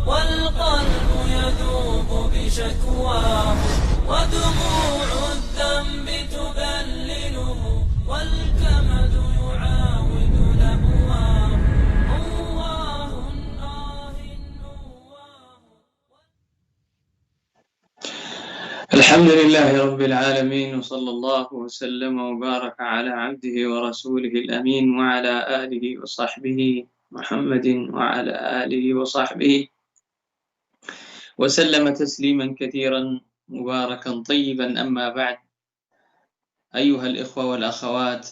والقلب يذوب بشكواه ودموع الذنب تبلله والكمد يعاود لهواه. الحمد لله رب العالمين، وصلى الله وسلم وبارك على عبده ورسوله الأمين وعلى آله وصحبه محمد وعلى آله وصحبه وسلم تسليما كثيرا مباركا طيبا. أما بعد، أيها الإخوة والأخوات،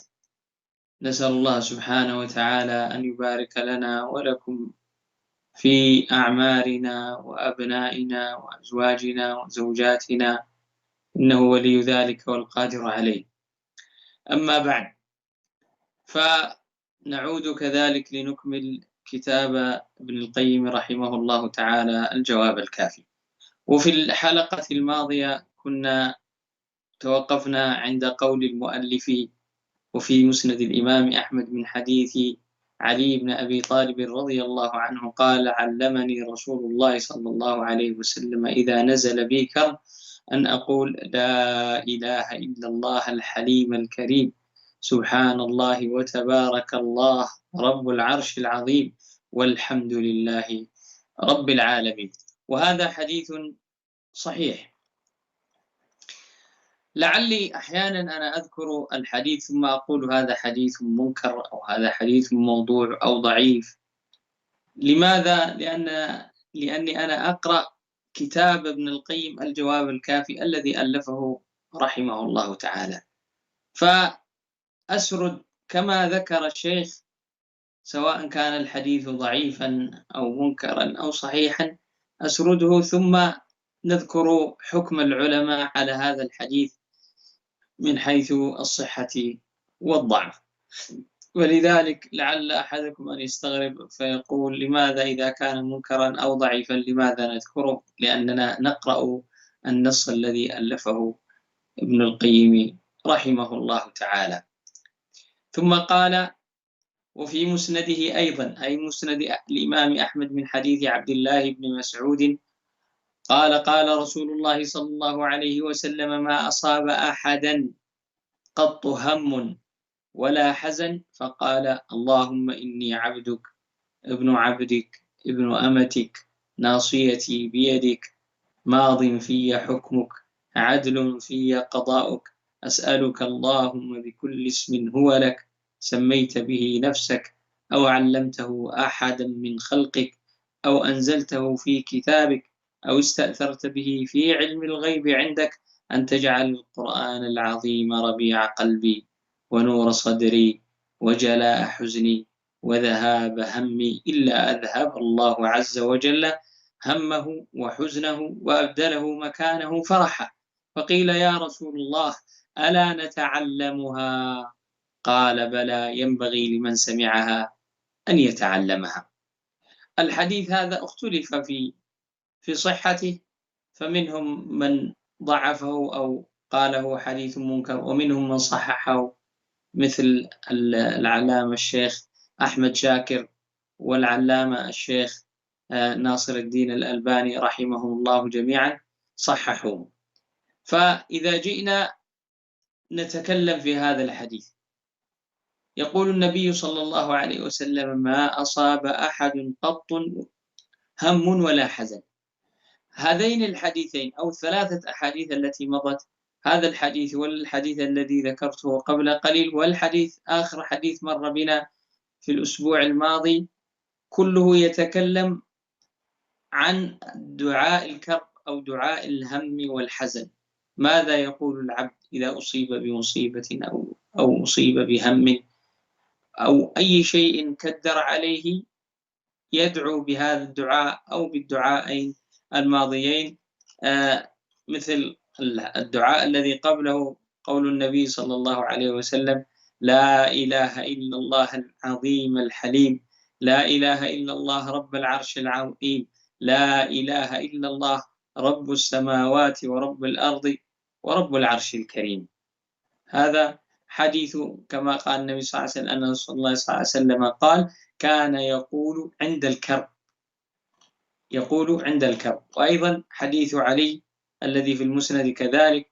نسأل الله سبحانه وتعالى أن يبارك لنا ولكم في أعمارنا وأبنائنا وأزواجنا وزوجاتنا، إنه ولي ذلك والقادر عليه. أما بعد، فنعود كذلك لنكمل كتاب ابن القيم رحمه الله تعالى الجواب الكافي. وفي الحلقة الماضية كنا توقفنا عند قول المؤلف: وفي مسند الإمام أحمد من حديث علي بن أبي طالب رضي الله عنه قال: علمني رسول الله صلى الله عليه وسلم إذا نزل بي كرب أن أقول: لا إله إلا الله الحليم الكريم، سبحان الله وتبارك الله رب العرش العظيم، والحمد لله رب العالمين. وهذا حديث صحيح. لعلي أحيانا أنا أذكر الحديث ثم أقول هذا حديث منكر أو هذا حديث موضوع أو ضعيف. لماذا؟ لأني أنا أقرأ كتاب ابن القيم الجواب الكافي الذي ألفه رحمه الله تعالى، فأسرد كما ذكر الشيخ، سواء كان الحديث ضعيفا أو منكرا أو صحيحا، أسرده ثم نذكر حكم العلماء على هذا الحديث من حيث الصحة والضعف. ولذلك لعل أحدكم أن يستغرب فيقول: لماذا إذا كان منكرا أو ضعيفا لماذا نذكره؟ لأننا نقرأ النص الذي ألفه ابن القيم رحمه الله تعالى. ثم قال: وفي مسنده أيضا، أي مسند الإمام أحمد، من حديث عبد الله بن مسعود قال: قال رسول الله صلى الله عليه وسلم: ما أصاب أحدا قط هم ولا حزن فقال: اللهم إني عبدك ابن عبدك ابن أمتك ناصيتي بيدك ماض في حكمك عدل في قضاؤك أسألك اللهم بكل اسم هو لك سميت به نفسك أو علمته أحدا من خلقك أو أنزلته في كتابك أو استأثرت به في علم الغيب عندك أن تجعل القرآن العظيم ربيع قلبي ونور صدري وجلاء حزني وذهاب همي إلا أذهب الله عز وجل همه وحزنه وأبدله مكانه فرحا. فقيل: يا رسول الله ألا نتعلمها؟ قال: بلى، ينبغي لمن سمعها أن يتعلمها. الحديث هذا اختلف في صحته، فمنهم من ضعفه أو قاله حديث منكر، ومنهم من صححه مثل العلامة الشيخ أحمد شاكر والعلامة الشيخ ناصر الدين الألباني رحمهم الله جميعا صححوه. فإذا جئنا نتكلم في هذا الحديث، يقول النبي صلى الله عليه وسلم: ما أصاب أحد قط هم ولا حزن. هذين الحديثين أو الثلاثة أحاديث التي مضت، هذا الحديث والحديث الذي ذكرته قبل قليل والحديث آخر حديث مر بنا في الأسبوع الماضي، كله يتكلم عن دعاء الكرب أو دعاء الهم والحزن. ماذا يقول العبد إذا أصيب بمصيبة أو أصيب بهم أو أي شيء كدر عليه؟ يدعو بهذا الدعاء أو بالدعاءين الماضيين مثل الدعاء الذي قبله قول النبي صلى الله عليه وسلم: لا إله إلا الله العظيم الحليم، لا إله إلا الله رب العرش العظيم، لا إله إلا الله رب السماوات ورب الأرض ورب العرش الكريم. هذا حديث كما قال النبي صلى الله عليه وسلم أن رسول الله صلى الله عليه وسلم قال: كان يقول عند الكرب، يقول عند الكرب. وأيضا حديث علي الذي في المسند كذلك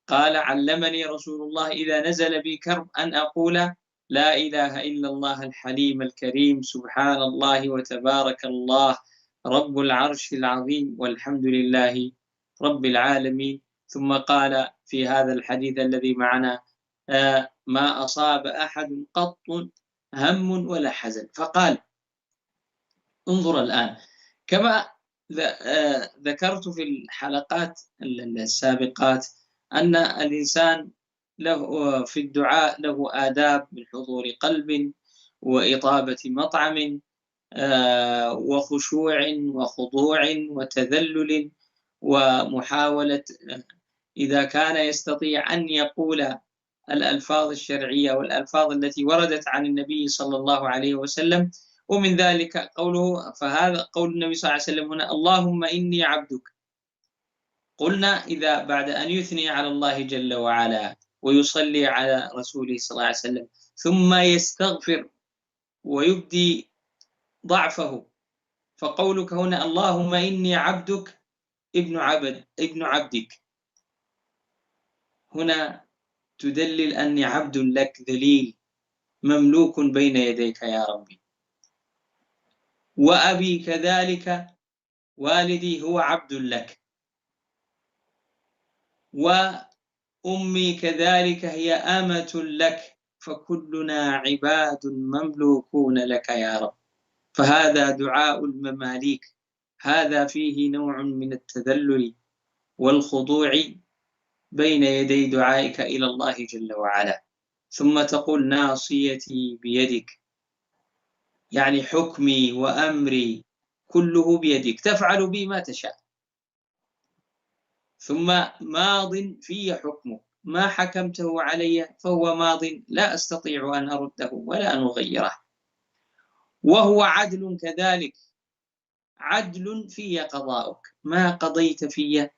قال: علمني رسول الله إذا نزل بي كرب أن أقول: لا إله إلا الله الحليم الكريم، سبحان الله وتبارك الله رب العرش العظيم، والحمد لله رب العالمين. ثم قال في هذا الحديث الذي معنا: ما أصاب أحد قط هم ولا حزن. فقال: انظر الآن، كما ذكرت في الحلقات السابقات أن الإنسان له في الدعاء له آداب من حضور قلب وإطابة مطعم وخشوع وخضوع وتذلل، ومحاولة إذا كان يستطيع أن يقول الألفاظ الشرعية والألفاظ التي وردت عن النبي صلى الله عليه وسلم. ومن ذلك قوله، فهذا قول النبي صلى الله عليه وسلم هنا: اللهم إني عبدك. قلنا إذا بعد أن يثني على الله جل وعلا ويصلي على رسوله صلى الله عليه وسلم ثم يستغفر ويبدي ضعفه، فقولك هنا اللهم إني عبدك ابن عبدك، هنا تدلل أني عبد لك ذليل مملوك بين يديك يا ربي. وأبي كذلك، والدي هو عبد لك، وأمي كذلك هي أمة لك، فكلنا عباد مملوكون لك يا رب. فهذا دعاء المماليك، هذا فيه نوع من التذلل والخضوع بين يدي دعائك إلى الله جل وعلا. ثم تقول: ناصيتي بيدك، يعني حكمي وأمري كله بيدك، تفعل بي ما تشاء. ثم ماض في حكمك، ما حكمته علي فهو ماض، لا أستطيع أن أرده ولا أن أغيره. وهو عدل كذلك، عدل في قضاؤك، ما قضيت في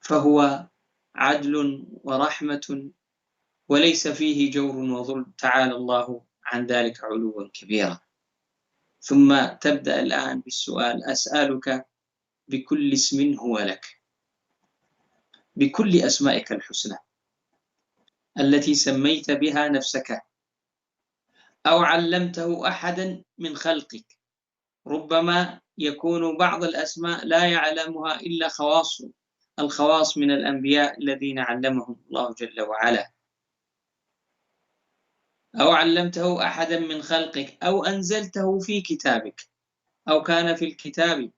فهو عدل ورحمة وليس فيه جور وظلم، تعالى الله عن ذلك علوا كبيرا. ثم تبدأ الآن بالسؤال: أسألك بكل اسم هو لك، بكل أسمائك الحسنى التي سميت بها نفسك أو علمته أحدا من خلقك. ربما يكون بعض الأسماء لا يعلمها إلا الخواص من الأنبياء الذين علمهم الله جل وعلا، أو علمته أحدا من خلقك، أو أنزلته في كتابك، أو كان في الكتاب،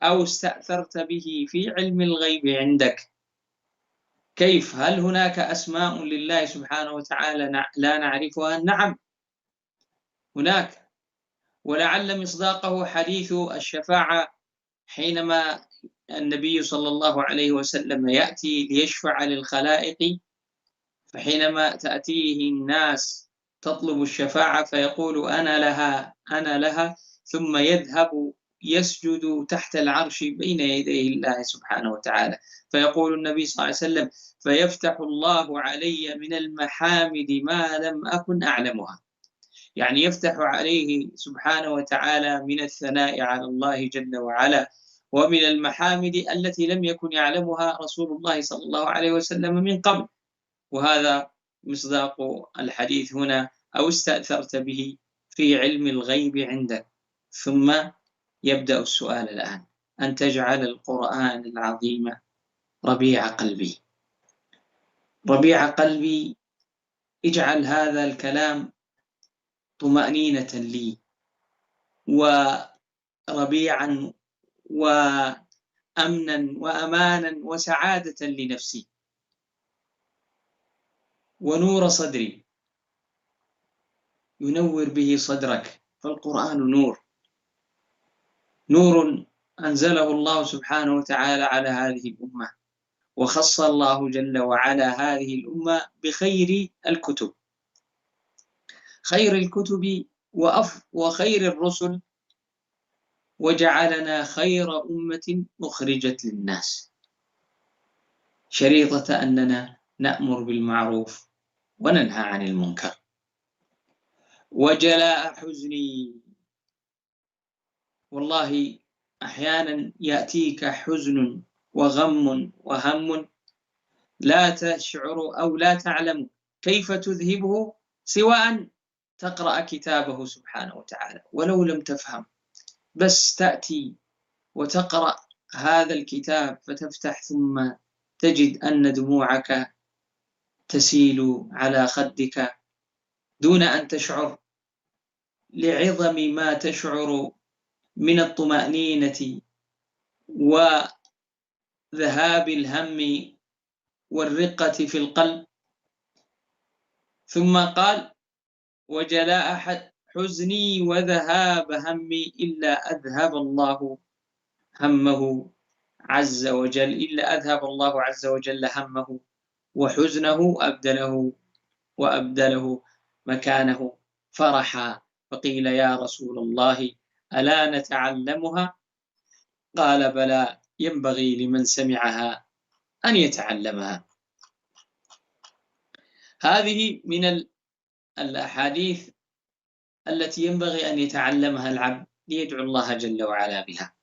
أو استأثرت به في علم الغيب عندك. كيف؟ هل هناك أسماء لله سبحانه وتعالى لا نعرفها؟ نعم هناك. ولعل مصداقه حديث الشفاعة، حينما النبي صلى الله عليه وسلم يأتي ليشفع للخلائق، فحينما تأتيه الناس تطلب الشفاعة فيقول: أنا لها، ثم يذهب يسجد تحت العرش بين يدي الله سبحانه وتعالى، فيقول النبي صلى الله عليه وسلم: فيفتح الله علي من المحامد ما لم أكن أعلمها. يعني يفتح عليه سبحانه وتعالى من الثناء على الله جل وعلا ومن المحامد التي لم يكن يعلمها رسول الله صلى الله عليه وسلم من قبل. وهذا مصداق الحديث هنا: أو استأثرت به في علم الغيب عندك. ثم يبدأ السؤال الآن: أن تجعل القرآن العظيم ربيع قلبي. ربيع قلبي، اجعل هذا الكلام طمأنينة لي وربيعا وأمنا وأمانا وسعادة لنفسي ونور صدري، ينور به صدرك. فالقرآن نور أنزله الله سبحانه وتعالى على هذه الأمة، وخص الله جل وعلا هذه الأمة بخير الكتب، خير الكتب وخير الرسل، وجعلنا خير أمة أخرجت للناس، شريطة أننا نأمر بالمعروف وننهى عن المنكر. وجلاء حزني، والله أحيانا يأتيك حزن وغم وهم لا تشعر أو لا تعلم كيف تذهبه سوى أن تقرأ كتابه سبحانه وتعالى، ولو لم تفهم، بس تأتي وتقرأ هذا الكتاب فتفتح ثم تجد أن دموعك تسيل على خدك دون أن تشعر، لعظم ما تشعر من الطمأنينة وذهاب الهم والرقة في القلب. ثم قال: وجلاء حزني وذهاب همي إلا أذهب الله همه عز وجل، إلا أذهب الله عز وجل همه وحزنه وأبدله مكانه فرحا. فقيل: يا رسول الله ألا نتعلمها؟ قال: بلى، ينبغي لمن سمعها أن يتعلمها. هذه من الأحاديث التي ينبغي أن يتعلمها العبد ليدعو الله جل وعلا بها.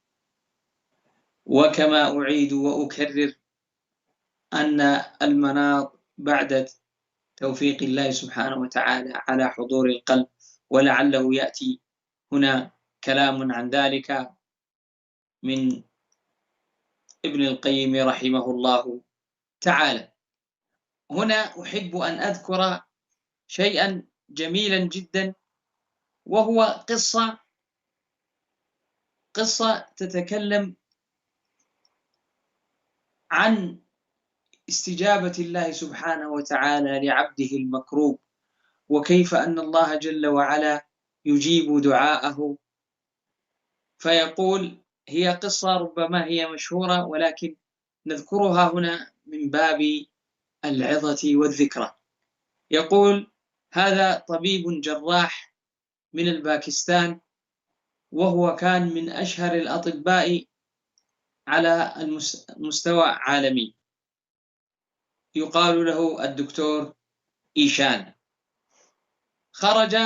وكما أعيد وأكرر أن المناط بعد توفيق الله سبحانه وتعالى على حضور القلب، ولعله يأتي هنا كلام عن ذلك من ابن القيم رحمه الله تعالى. هنا أحب أن أذكر شيئا جميلا جدا، وهو قصة تتكلم عن استجابة الله سبحانه وتعالى لعبده المكروب، وكيف أن الله جل وعلا يجيب دعاءه. فيقول، هي قصة ربما هي مشهورة ولكن نذكرها هنا من باب العظة والذكرى. يقول: هذا طبيب جراح من الباكستان، وهو كان من أشهر الأطباء على المستوى عالمي، يقال له الدكتور إيشان. خرج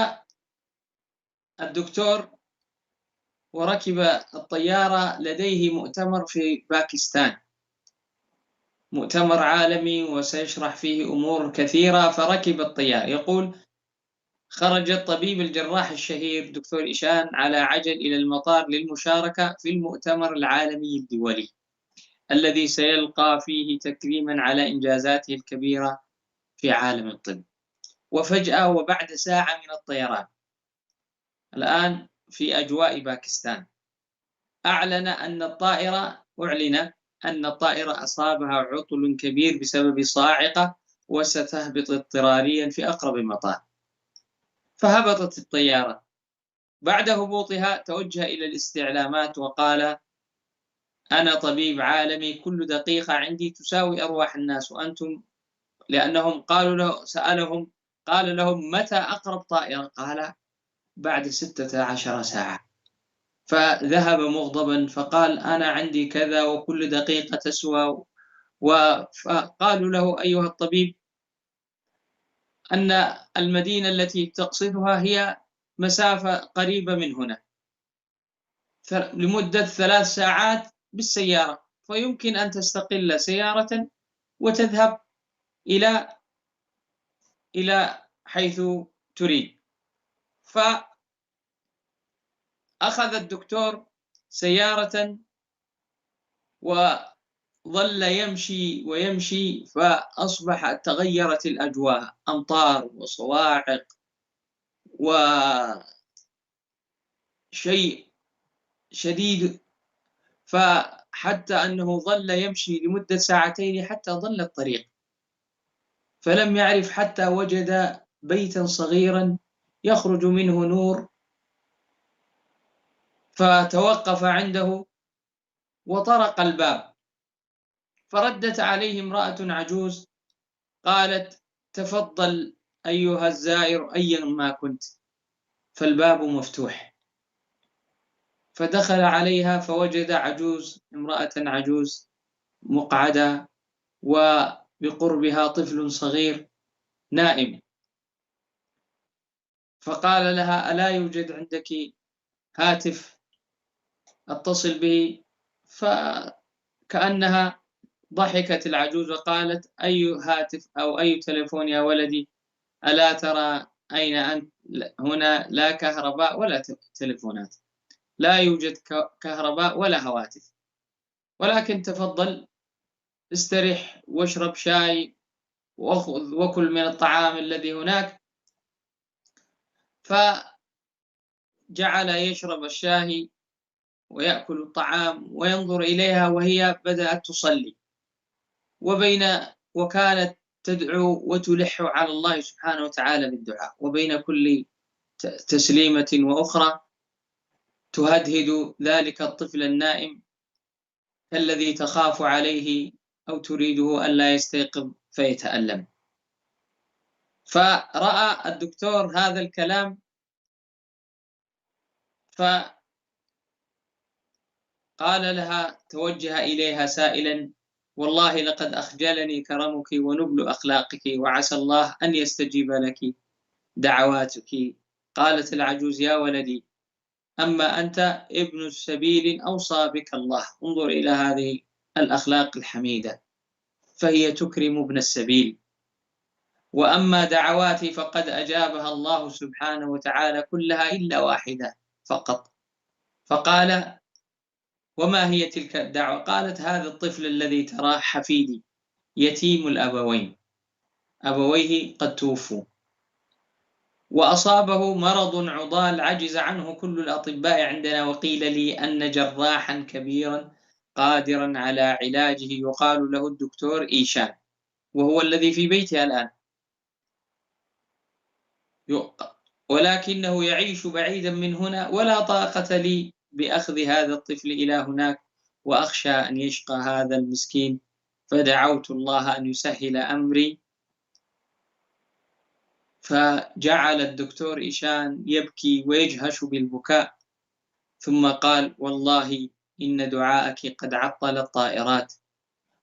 الدكتور وركب الطيارة، لديه مؤتمر في باكستان، مؤتمر عالمي وسيشرح فيه أمور كثيرة، فركب الطيارة. يقول: خرج الطبيب الجراح الشهير دكتور إيشان على عجل إلى المطار للمشاركة في المؤتمر العالمي الدولي الذي سيلقى فيه تكريما على إنجازاته الكبيرة في عالم الطب. وفجأة وبعد ساعة من الطيران، الآن في أجواء باكستان، أعلن أن الطائرة أصابها عطل كبير بسبب صاعقة وستهبط اضطراريا في أقرب مطار. فهبطت الطيارة. بعد هبوطها توجه إلى الاستعلامات وقال: أنا طبيب عالمي، كل دقيقة عندي تساوي أرواح الناس، وأنتم، لأنهم قال لهم متى أقرب طائرة؟ قال: بعد 16 ساعة. فذهب مغضبا فقال: أنا عندي كذا وكل دقيقة تسوى. فقالوا له: أيها الطبيب، أن المدينة التي تقصدها هي مسافة قريبة من هنا لمدة 3 ساعات بالسيارة، فيمكن أن تستقل سيارة وتذهب إلى حيث تريد. فأخذ الدكتور سيارة وظل يمشي ويمشي، فأصبح تغيرت الأجواء، أمطار وصواعق وشيء شديد، فحتى أنه ظل يمشي لمدة 2 ساعتين حتى ضل الطريق، فلم يعرف حتى وجد بيتا صغيرا يخرج منه نور، فتوقف عنده وطرق الباب، فردت عليه امرأة عجوز قالت: تفضل أيها الزائر أيا ما كنت. فالباب مفتوح، فدخل عليها فوجد امرأة عجوز مقعدة، وبقربها طفل صغير نائم. فقال لها: ألا يوجد عندك هاتف أتصل به؟ فكأنها ضحكت العجوز وقالت: أي هاتف أو أي تلفون يا ولدي؟ ألا ترى أين أنت؟ هنا لا كهرباء ولا تلفونات، لا يوجد كهرباء ولا هواتف، ولكن تفضل استرح واشرب شاي وكل من الطعام الذي هناك. فجعل يشرب الشاي ويأكل الطعام وينظر إليها وهي بدأت تصلي، وكانت تدعو وتلح على الله سبحانه وتعالى بالدعاء، وبين كل تسليمة وأخرى تهدهد ذلك الطفل النائم الذي تخاف عليه أو تريده ألا يستيقظ فيتألم. فرأى الدكتور هذا الكلام، فقال لها، توجه إليها سائلا: والله لقد أخجلني كرمك ونبل أخلاقك، وعسى الله أن يستجيب لك دعواتك. قالت العجوز: يا ولدي، أما أنت ابن السبيل أوصى بك الله. انظر إلى هذه الأخلاق الحميدة، فهي تكرم ابن السبيل. وأما دعواتي فقد أجابها الله سبحانه وتعالى كلها إلا واحدة فقط. فقال: وما هي تلك الدعوة؟ قالت: هذا الطفل الذي تراه حفيدي يتيم الأبوين، أبويه قد توفوا، وأصابه مرض عضال عجز عنه كل الأطباء عندنا، وقيل لي أن جراحا كبيرا قادرا على علاجه يقال له الدكتور إيشان، وهو الذي في بيتها الآن، ولكنه يعيش بعيدا من هنا، ولا طاقة لي بأخذ هذا الطفل إلى هناك، وأخشى أن يشقى هذا المسكين، فدعوت الله أن يسهل أمري. فجعل الدكتور إيشان يبكي ويجهش بالبكاء، ثم قال: والله إن دعاءك قد عطل الطائرات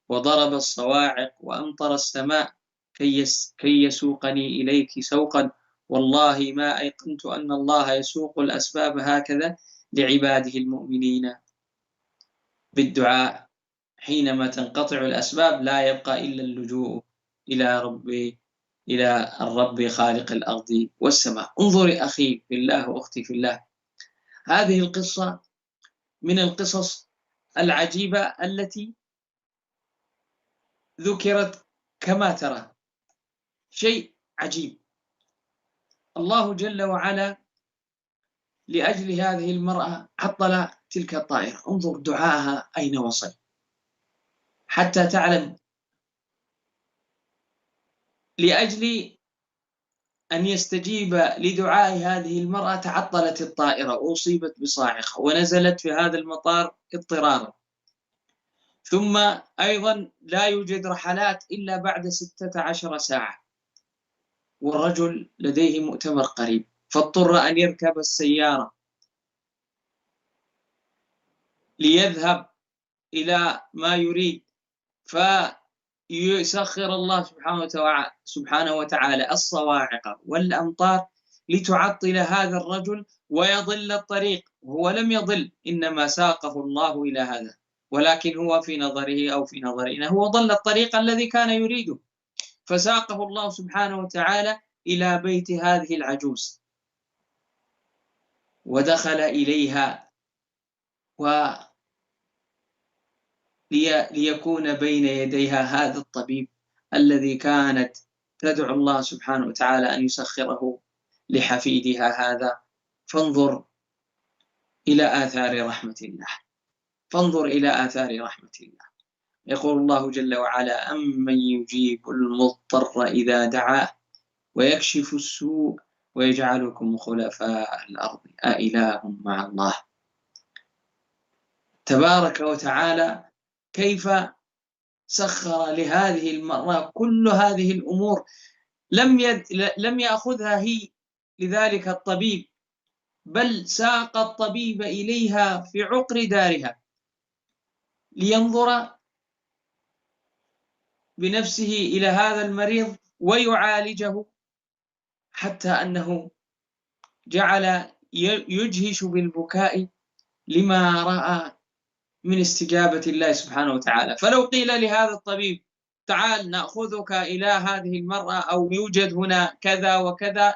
وضرب الصواعق وأمطر السماء كي يسوقني إليك سوقا، والله ما أيقنت أن الله يسوق الأسباب هكذا لعباده المؤمنين بالدعاء. حينما تنقطع الأسباب لا يبقى إلا اللجوء إلى الرب خالق الأرض والسماء. انظري أخي في الله وأختي في الله، هذه القصة من القصص العجيبة التي ذكرت كما ترى، شيء عجيب. الله جل وعلا لأجل هذه المرأة عطل تلك الطائرة. انظر دعاءها أين وصل، حتى تعلم. لأجل أن يستجيب لدعاء هذه المرأة تعطلت الطائرة وأصيبت بصاعقة ونزلت في هذا المطار اضطرارا، ثم أيضا لا يوجد رحلات إلا بعد 16 ساعة، والرجل لديه مؤتمر قريب، فاضطر أن يركب السيارة ليذهب إلى ما يريد. فيسخر الله سبحانه وتعالى الصواعق والأمطار لتعطل هذا الرجل ويضل الطريق، وهو لم يضل، إنما ساقه الله إلى هذا، ولكن هو في نظره أو في نظرنا هو ضل الطريق الذي كان يريده، فساقه الله سبحانه وتعالى إلى بيت هذه العجوز، ودخل إليها ليكون بين يديها هذا الطبيب الذي كانت تدعو الله سبحانه وتعالى أن يسخره لحفيدها هذا. فانظر إلى آثار رحمة الله، فانظر إلى آثار رحمة الله. يقول الله جل وعلا: أمن يجيب المضطر إذا دعاه ويكشف السوء ويجعلكم خلفاء الأرض أإله مع الله. تبارك وتعالى كيف سخر لهذه المرأة كل هذه الأمور، لم يأخذها هي لذلك الطبيب، بل ساق الطبيب إليها في عقر دارها لينظر بنفسه إلى هذا المريض ويعالجه، حتى أنه جعل يجهش بالبكاء لما رأى من استجابة الله سبحانه وتعالى. فلو قيل لهذا الطبيب تعال نأخذك إلى هذه المرأة أو يوجد هنا كذا وكذا،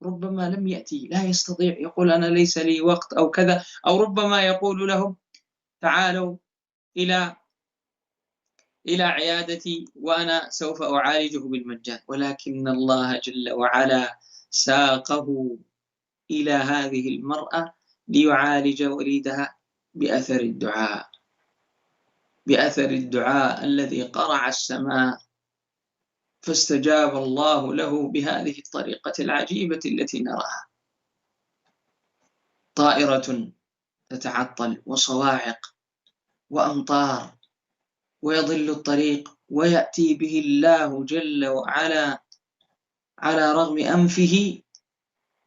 ربما لم يأتي، لا يستطيع، يقول أنا ليس لي وقت أو كذا، أو ربما يقول لهم تعالوا إلى عيادتي وأنا سوف أعالجه بالمجان. ولكن الله جل وعلا ساقه إلى هذه المرأة ليعالج وليدها بأثر الدعاء، بأثر الدعاء الذي قرع السماء، فاستجاب الله له بهذه الطريقة العجيبة التي نراها. طائرة تتعطل وصواعق وأمطار ويضل الطريق، ويأتي به الله جل وعلا على رغم أنفه،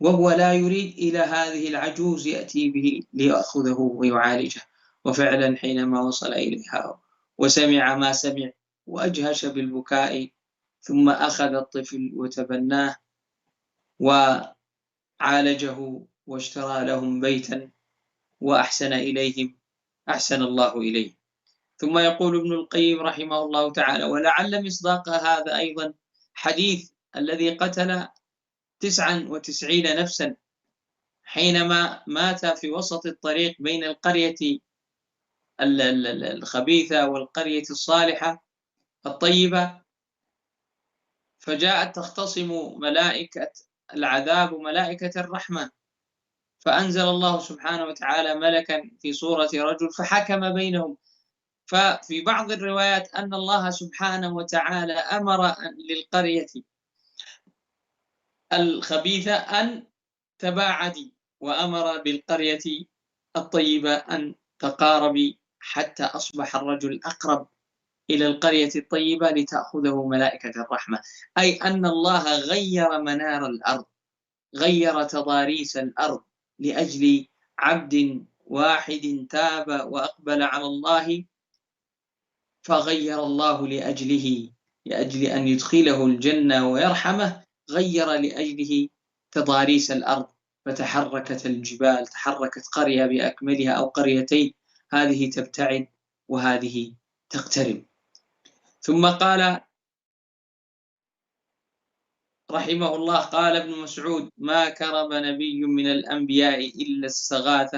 وهو لا يريد إلى هذه العجوز، يأتي به ليأخذه ويعالجه. وفعلا حينما وصل إليها وسمع ما سمع وأجهش بالبكاء، ثم أخذ الطفل وتبناه وعالجه واشترى لهم بيتا وأحسن إليهم، أحسن الله إليه. ثم يقول ابن القيم رحمه الله تعالى: ولعل مصداق هذا أيضا حديث الذي قتل 99 نفسا حينما مات في وسط الطريق بين القرية الخبيثة والقرية الصالحة الطيبة، فجاءت تختصم ملائكة العذاب وملائكة الرحمة، فأنزل الله سبحانه وتعالى ملكا في صورة رجل فحكم بينهم. ففي بعض الروايات أن الله سبحانه وتعالى أمر للقرية الخبيثة أن تباعدي، وأمر بالقرية الطيبة أن تقاربي، حتى أصبح الرجل أقرب إلى القرية الطيبة لتأخذه ملائكة الرحمة. أي أن الله غير منار الأرض، غير تضاريس الأرض لأجل عبد واحد تاب وأقبل على الله، فغير الله لأجل أن يدخله الجنة ويرحمه، غير لأجله تضاريس الأرض، فتحركت الجبال، تحركت قرية بأكملها أو قريتين، هذه تبتعد وهذه تقترب. ثم قال رحمه الله، قال ابن مسعود: ما كرب نبي من الأنبياء إلا استغاث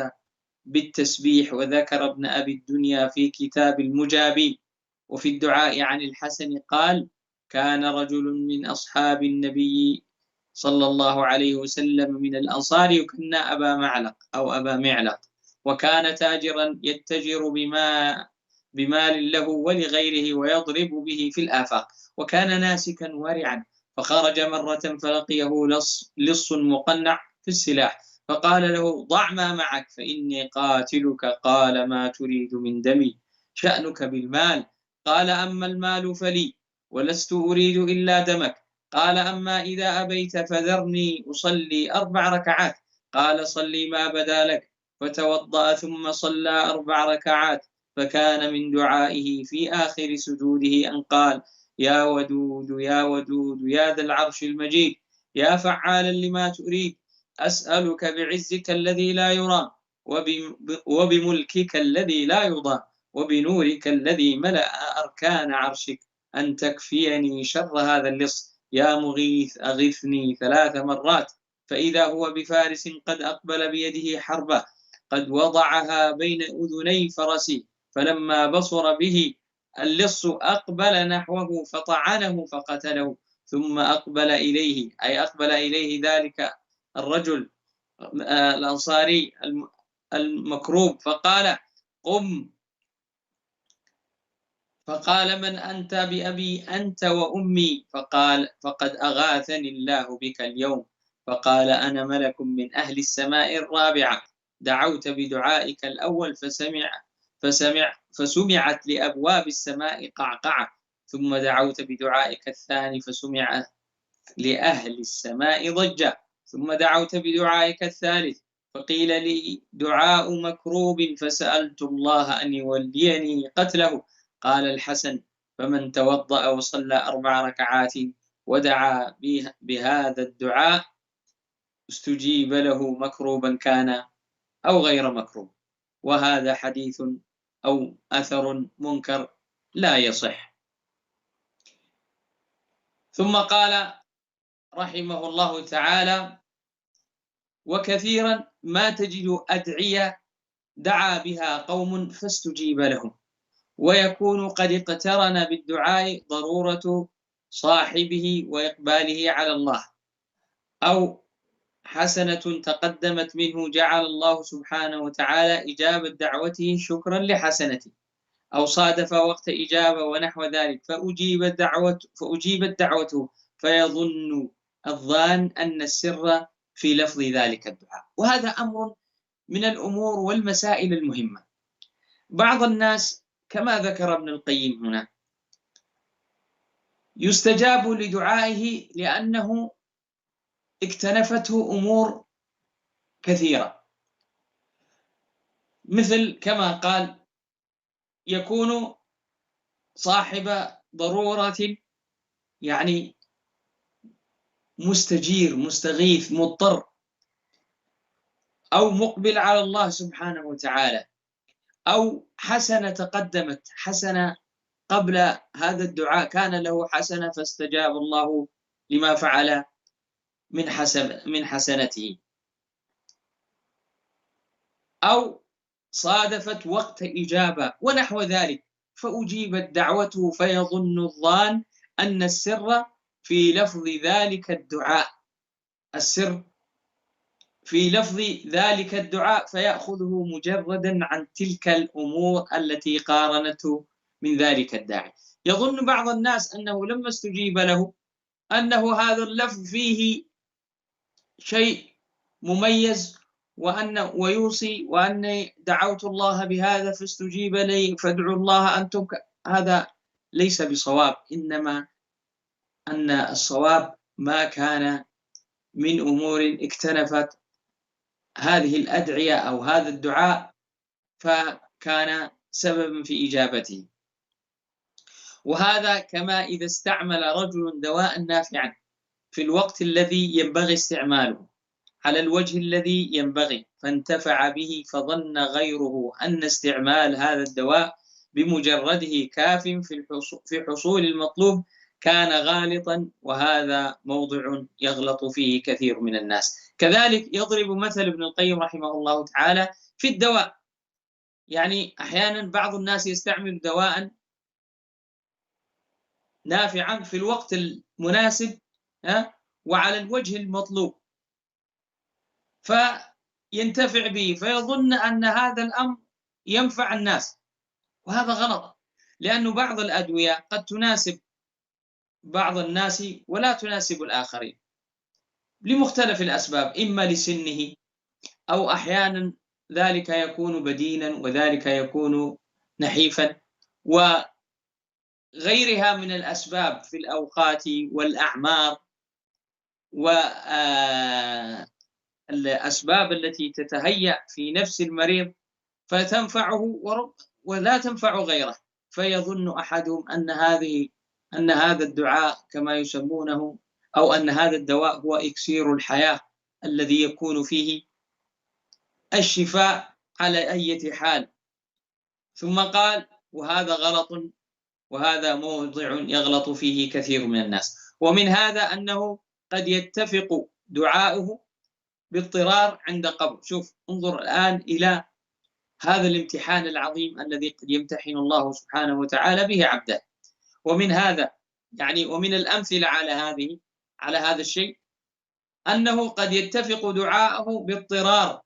بالتسبيح. وذكر ابن أبي الدنيا في كتاب المجابي وفي الدعاء عن الحسن قال: كان رجل من أصحاب النبي صلى الله عليه وسلم من الأنصار يكنى أبا معلق أو أبا معلق، وكان تاجرا يتجر بمال له ولغيره ويضرب به في الآفاق، وكان ناسكا ورعا. فخرج مرة فلقيه لص مقنع في السلاح، فقال له: ضع ما معك فإني قاتلك. قال: ما تريد من دمي؟ شأنك بالمال. قال: أما المال فلي ولست أريد إلا دمك. قال: أما إذا أبيت فذرني أصلي 4 ركعات. قال: صلي ما بدا لك. فتوضأ ثم صلى 4 ركعات. فكان من دعائه في آخر سجوده أن قال: يا ودود يا ودود يا ذا العرش المجيد، يا فعالا لما تريد، أسألك بعزك الذي لا يرام، وبملكك الذي لا يضام، وبنورك الذي ملأ أركان عرشك، أن تكفيني شر هذا اللص. يا مغيث أغثني 3 مرات. فإذا هو بفارس قد أقبل بيده حربة، قد وضعها بين أذني فرسي، فلما بصر به اللص أقبل نحوه فطعنه فقتله. ثم أقبل إليه، أي أقبل إليه ذلك الرجل الأنصاري المكروب، فقال: قم. فقال: من أنت؟ بأبي أنت وأمي. فقال: فقد أغاثني الله بك اليوم. فقال: أنا ملك من أهل السماء الرابعة، دعوت بدعائك الأول فسمعت لأبواب السماء قعقعة، ثم دعوت بدعائك الثاني فسمع لأهل السماء ضجة، ثم دعوت بدعائك الثالث فقيل لي دعاء مكروب فسألت الله أن يوليني قتله. قال الحسن: فمن توضأ وصلى 4 ركعات ودعا بهذا الدعاء استجيب له مكروبا كان أو غير مكروب. وهذا حديث أو أثر منكر لا يصح. ثم قال رحمه الله تعالى: وكثيرا ما تجد أدعية دعا بها قوم فاستجيب لهم، ويكون قد اقترن بالدعاء ضرورة صاحبه وإقباله على الله، أو حسنة تقدمت منه جعل الله سبحانه وتعالى إجابة دعوته شكرا لحسنته، أو صادف وقت إجابة ونحو ذلك فأجيبت دعوته فيظن الظان أن السر في لفظ ذلك الدعاء. وهذا أمر من الأمور والمسائل المهمة. بعض الناس كما ذكر ابن القيم هنا يستجاب لدعائه لأنه اكتنفته أمور كثيرة، مثل كما قال يكون صاحب ضرورة، يعني مستجير مستغيث مضطر، أو مقبل على الله سبحانه وتعالى، أو حسنة تقدمت، حسنة قبل هذا الدعاء كان له حسنة فاستجاب الله لما فعل من حسنته، أو صادفت وقت إجابة ونحو ذلك فأجيبت دعوته فيظن الظان أن السر في لفظ ذلك الدعاء، السر في لفظ ذلك الدعاء، فيأخذه مجردا عن تلك الأمور التي قارنته من ذلك الداعي. يظن بعض الناس أنه لما استجيب له أنه هذا اللفظ فيه شيء مميز، ويوصي وأني دعوت الله بهذا فاستجيب لي فادعوا الله أنتم. هذا ليس بصواب، إنما أن الصواب ما كان من أمور اكتنفت هذه الأدعية أو هذا الدعاء فكان سببا في إجابته. وهذا كما إذا استعمل رجل دواء نافعا في الوقت الذي ينبغي استعماله على الوجه الذي ينبغي فانتفع به، فظن غيره أن استعمال هذا الدواء بمجرده كاف في حصول المطلوب، كان غالطا، وهذا موضع يغلط فيه كثير من الناس. كذلك يضرب مثل ابن القيم رحمه الله تعالى في الدواء، يعني أحيانا بعض الناس يستعمل دواء نافعا في الوقت المناسب وعلى الوجه المطلوب فينتفع به، فيظن أن هذا الأمر ينفع الناس، وهذا غلط، لأن بعض الأدوية قد تناسب بعض الناس ولا تناسب الآخرين لمختلف الأسباب، إما لسنه، أو أحيانا ذلك يكون بدينا وذلك يكون نحيفا، وغيرها من الأسباب في الأوقات والأعمار والأسباب التي تتهيأ في نفس المريض فتنفعه ولا تنفع غيره، فيظن أحدهم أن هذا الدعاء كما يسمونه أو أن هذا الدواء هو إكسير الحياة الذي يكون فيه الشفاء على أي حال. ثم قال: وهذا غلط، وهذا موضع يغلط فيه كثير من الناس. ومن هذا أنه قد يتفق دعاؤه باضطرار عند قبر. شوف، انظر الآن إلى هذا الامتحان العظيم الذي قد يمتحن الله سبحانه وتعالى به عبده. ومن هذا ومن الأمثلة على هذا الشيء أنه قد يتفق دعاءه باضطرار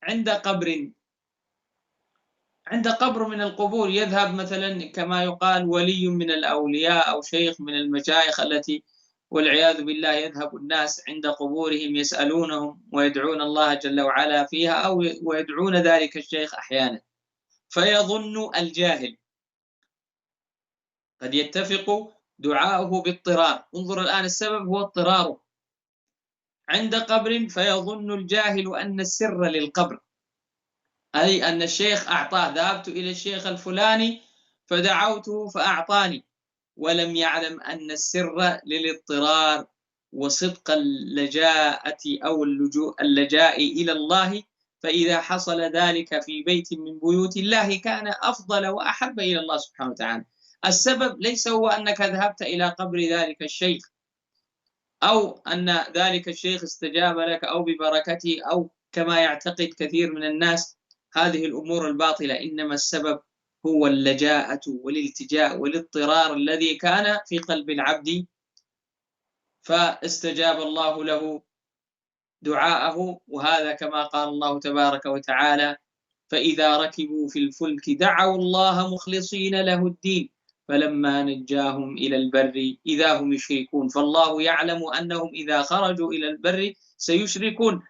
عند قبر من القبور، يذهب مثلا كما يقال ولي من الأولياء أو شيخ من المشايخ التي والعياذ بالله يذهب الناس عند قبورهم يسألونهم ويدعون الله جل وعلا فيها، أو ويدعون ذلك الشيخ أحيانا، فيظن الجاهل، قد يتفق دعاؤه باضطرار. انظر الآن، السبب هو اضطراره عند قبر، فيظن الجاهل أن السر للقبر، أي أن الشيخ أعطاه، ذهبت إلى الشيخ الفلاني فدعوته فأعطاني، ولم يعلم أن السر للاضطرار وصدق اللجاءة أو اللجاء إلى الله. فإذا حصل ذلك في بيت من بيوت الله كان أفضل وأحب إلى الله سبحانه وتعالى. السبب ليس هو أنك ذهبت إلى قبر ذلك الشيخ، أو أن ذلك الشيخ استجاب لك، أو ببركته، أو كما يعتقد كثير من الناس هذه الأمور الباطلة. إنما السبب هو اللجاءة والالتجاء والاضطرار الذي كان في قلب العبد، فاستجاب الله له دعاءه. وهذا كما قال الله تبارك وتعالى: فإذا ركبوا في الفلك دعوا الله مخلصين له الدين فلما نجاهم إلى البر إذا هم يشركون. فالله يعلم أنهم إذا خرجوا إلى البر سيشركون،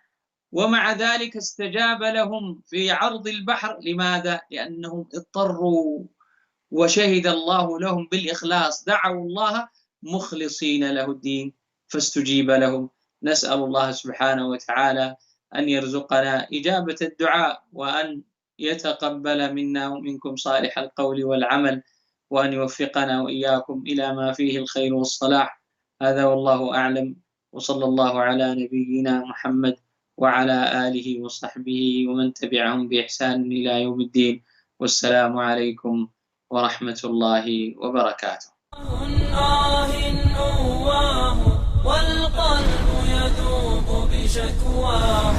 ومع ذلك استجاب لهم في عرض البحر. لماذا؟ لأنهم اضطروا وشهد الله لهم بالإخلاص، دعوا الله مخلصين له الدين فاستجيب لهم. نسأل الله سبحانه وتعالى أن يرزقنا إجابة الدعاء، وأن يتقبل منا ومنكم صالح القول والعمل، وأن يوفقنا وإياكم إلى ما فيه الخير والصلاح. هذا والله أعلم، وصلى الله على نبينا محمد وعلى آله وصحبه ومن تبعهم بإحسان إلى يوم الدين. والسلام عليكم ورحمة الله وبركاته. والقلب يذوب بشكواه،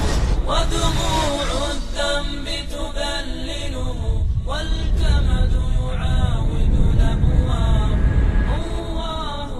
ودموع الذنب تبلله، والكمد يعاود لهواه. الله